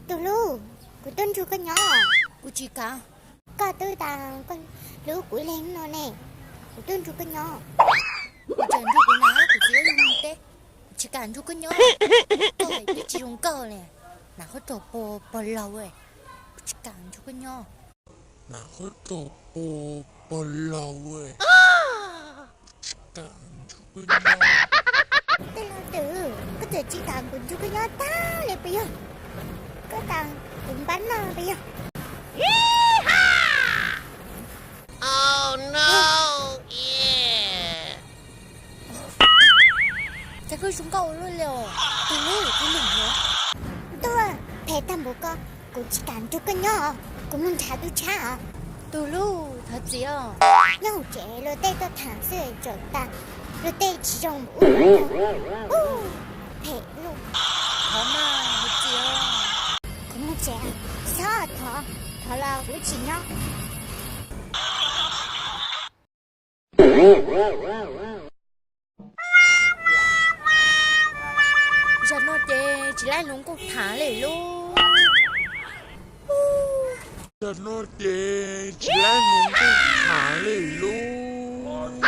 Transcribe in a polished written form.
Từ lu, của tên chú con nhỏ. Của chị cả. Có tư tàng con lũ của lên nó nè. Của tên chú con nhỏ. Của chân chú của nó của chị luôn tê. Chị cả chú con nhỏ. Coi cái chị dùng cờ nè. Nào có trò bò lâu ấy. Chị cả chú con nhỏ. Nào có trò bò lâu ấy. Chị cả chú con nhỏ. Tên nó từ, có thể chỉ tàng của chú con nhỏ ta lại bây giờ. Có tàng cũng bắn nó bây giờ. Oh no! Yeah! Chắc cứ xuống cầu luôn liều. Từ lúc cái lủng nữa. Tôi phải tầm bố con của chỉ tàng chú con nhỏ. Của mình trả tôi trả. Từ lúc thật gì à? Nhưng trẻ rồi tê tôi thẳng sự trở ta. Rồi tê chỉ trong phải luôn. Khó mà, thật gì à? Cũng một trẻ sao thọ là của chị nó. Giờ nó chê, chỉ lại lủng cục thả lể luôn. Cho nó chê, chỉ là những cái thả lì luôn.